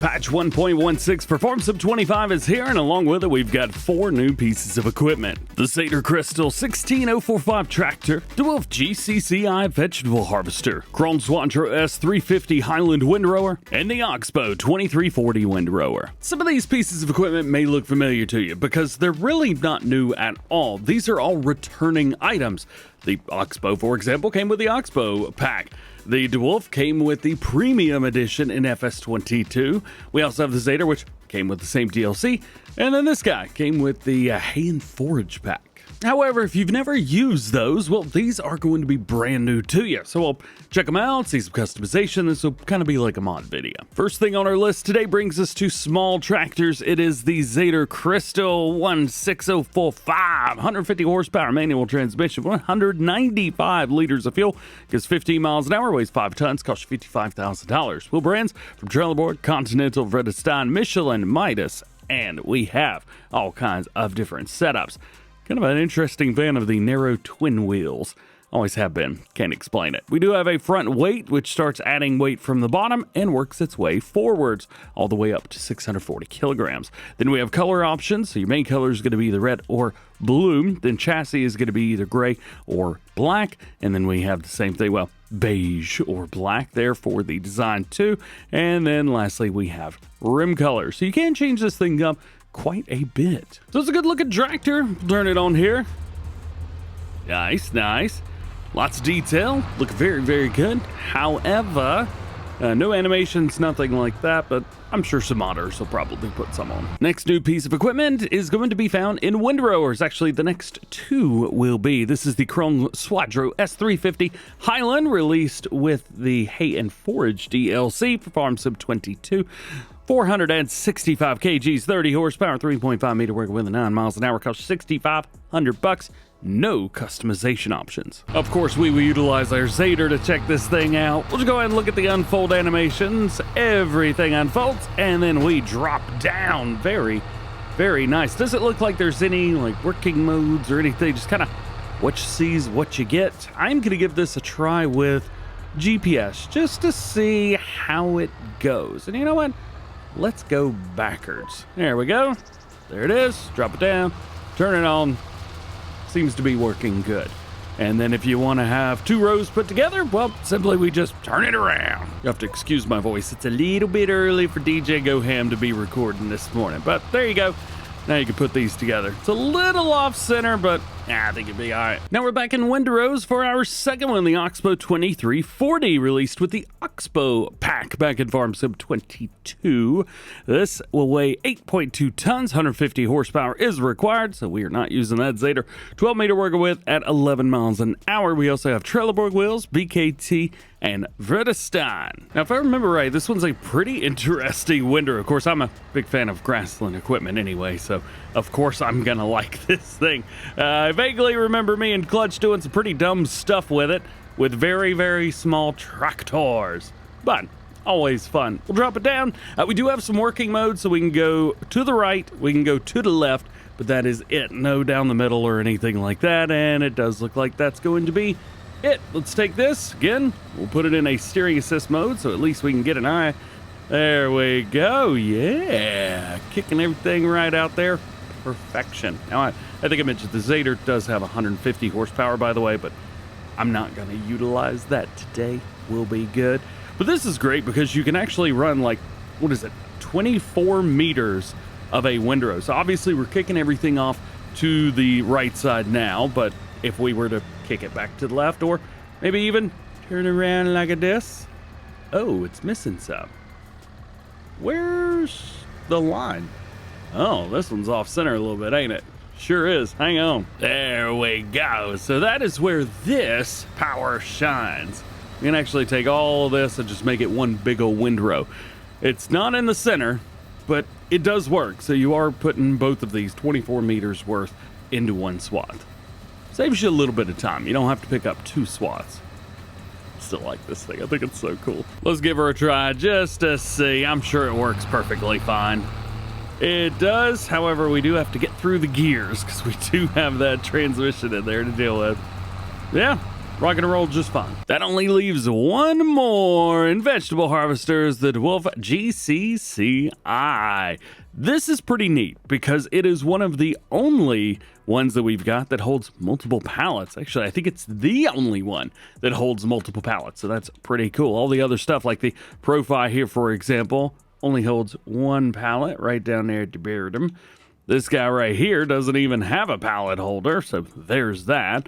Patch 1.16 Perform Sub 25 is here, and along with it, we've got 4 new pieces of equipment. The Zetor Crystal 16045 Tractor, DeWolf GCCI Vegetable Harvester, Krone Swadro S350 Highland Windrower, and the Oxbow 2340 Windrower. Some of these pieces of equipment may look familiar to you because they're really not new at all. These are all returning items. The Oxbow, for example, came with the Oxbow pack. The DeWolf came with the Premium Edition in FS22. We also have the Zetor, which came with the same DLC. And then this guy came with the Hay and Forage pack. However, if you've never used those, well, these are going to be brand new to you. So we'll check them out, see some customization. This will kind of be like a mod video. First thing on our list today brings us to small tractors. It is the Zetor Crystal 16045, 150 horsepower manual transmission, 195 liters of fuel, gives 15 miles an hour, weighs 5 tons, costs you $55,000. Wheel brands from Trelleborg, Continental, Vredestein, Michelin, Midas, and we have all kinds of different setups. Kind of an interesting fan of the narrow twin wheels. Always have been. Can't explain it. We do have a front weight, which starts adding weight from the bottom and works its way forwards, all the way up to 640 kilograms. Then we have color options. So your main color is going to be either red or blue. Then chassis is going to be either gray or black. And then we have the same thing, well, beige or black there for the design too. And then lastly, we have rim color. So you can change this thing up quite a bit. So it's a good looking tractor. Turn it on here. Nice, nice. Lots of detail. Look very, very good. However, no animations, nothing like that, but I'm sure some modders will probably put some on. Next new piece of equipment is going to be found in Windrowers. Actually, the next 2 will be. This is the Krone Swadro S350 Highland, released with the Hay and Forage DLC for Farm Sub 22. 465 kgs, 30 horsepower, 3.5 meter working with 9 miles an hour, costs $6,500. No customization options. Of course, we will utilize our Zetor to check this thing out. We'll just go ahead and look at the unfold animations. Everything unfolds, and then we drop down. Very, very nice. Does it look like there's any like working modes or anything? Just kind of what you see is what you get. I'm going to give this a try with GPS just to see how it goes. And you know what? Let's go backwards. There we go. There it is. Drop it down. Turn it on. Seems to be working good. And then if you want to have 2 rows put together, well, simply we just turn it around. You have to excuse my voice. It's a little bit early for DjGoHam to be recording this morning. But there you go. Now you can put these together. It's a little off center, but I think it'd be all right. Now we're back in Windrows for our second one, the Oxbow 2340, released with the Oxbow pack back in Farm Sub 22. This will weigh 8.2 tons, 150 horsepower is required, so we are not using that Zetor. 12 meter working width at 11 miles an hour. We also have Trelleborg wheels, BKT, and Vredestein. Now, if I remember right, this one's a pretty interesting windrow. Of course, I'm a big fan of grassland equipment anyway, so of course I'm gonna like this thing. I vaguely remember me and Clutch doing some pretty dumb stuff with it, with very, very small tractors, but always fun. We'll drop it down. We do have some working modes, so we can go to the right, we can go to the left, but that is it. No down the middle or anything like that, and it does look like that's going to be it. Let's take this again. We'll put it in a steering assist mode so at least we can get an eye. There we go. Yeah, kicking everything right out there. Perfection. Now I think I mentioned the Zetor does have 150 horsepower, by the way, but I'm not going to utilize that today. We'll be good. But this is great because you can actually run like, what is it, 24 meters of a windrow. So obviously we're kicking everything off to the right side now, but if we were to kick it back to the left or maybe even turn around like this, oh, it's missing some. Where's the line? Oh, this one's off center a little bit, ain't it? Sure is. Hang on. There we go. So that is where this power shines. We can actually take all of this and just make it one big old windrow. It's not in the center, but it does work. So you are putting both of these 24 meters worth into one swath. Saves you a little bit of time. You don't have to pick up 2 swaths. Still like this thing. I think it's so cool. Let's give her a try just to see. I'm sure it works perfectly fine. It does. However, we do have to get through the gears because we do have that transmission in there to deal with. Yeah, rocking and roll just fine. That only leaves one more in vegetable harvesters, the Dwarf GCCI. This is pretty neat because it is one of the only ones that we've got that holds multiple pallets. Actually, I think it's the only one that holds multiple pallets, so that's pretty cool. All the other stuff, like the Profi here, for example, only holds one pallet right down there at the bottom. This guy right here doesn't even have a pallet holder, so there's that.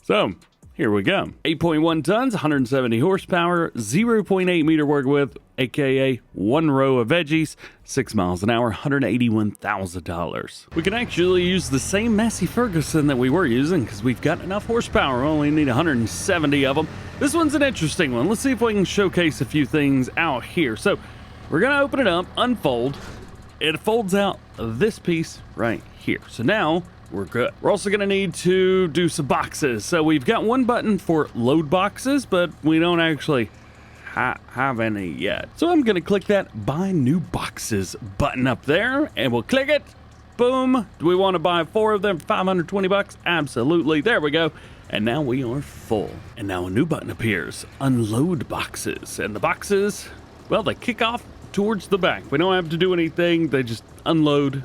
So here we go. 8.1 tons, 170 horsepower, 0.8 meter work width, aka one row of veggies, 6 miles an hour, $181,000. We can actually use the same Massey Ferguson that we were using because we've got enough horsepower. We only need 170 of them. This one's an interesting one. Let's see if we can showcase a few things out here. So we're gonna open it up, unfold. It folds out this piece right here. So now we're good. We're also gonna need to do some boxes. So we've got one button for load boxes, but we don't actually have any yet. So I'm gonna click that buy new boxes button up there and we'll click it. Boom. Do we want to buy 4 of them for 520 bucks? Absolutely. There we go. And now we are full. And now a new button appears. Unload boxes. And the boxes, well, they kick off towards the back. We don't have to do anything. They just unload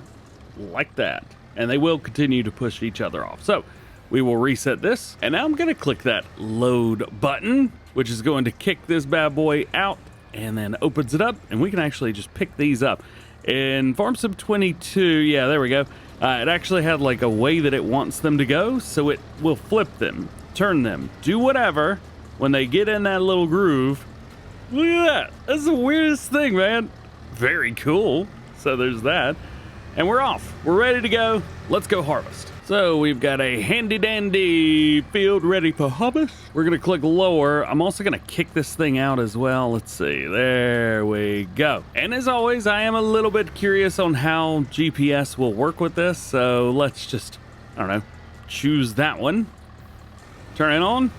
like that. And they will continue to push each other off. So we will reset this. And now I'm going to click that load button, which is going to kick this bad boy out and then opens it up. And we can actually just pick these up. In Farm Sim 22, yeah, there we go. It actually had like a way that it wants them to go. So it will flip them, turn them, do whatever. When they get in that little groove, look at that. That's the weirdest thing, man. Very cool. So there's that. And we're off. We're ready to go. Let's go harvest. So we've got a handy dandy field ready for harvest. We're gonna click lower. I'm also gonna kick this thing out as well. Let's see, there we go. And as always, I am a little bit curious on how GPS will work with this. So let's just, I don't know, choose that one. Turn it on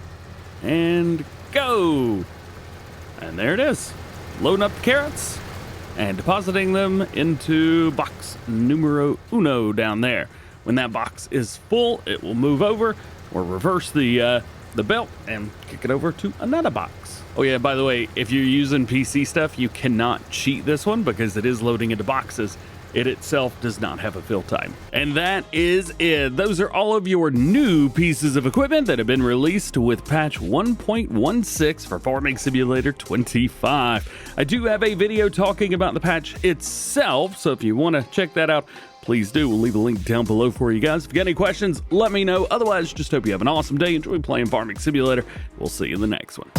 and go. And there it is. Loading up the carrots and depositing them into box numero uno down there. When that box is full, it will move over or reverse the belt and kick it over to another box. Oh yeah, by the way, if you're using PC stuff, you cannot cheat this one because it is loading into boxes. It itself does not have a fill time. And that is it. Those are all of your new pieces of equipment that have been released with patch 1.16 for Farming Simulator 25. I do have a video talking about the patch itself, so if you want to check that out, please do. We'll leave a link down below for you guys. If you got any questions, let me know. Otherwise, just hope you have an awesome day. Enjoy playing Farming Simulator. We'll see you in the next one.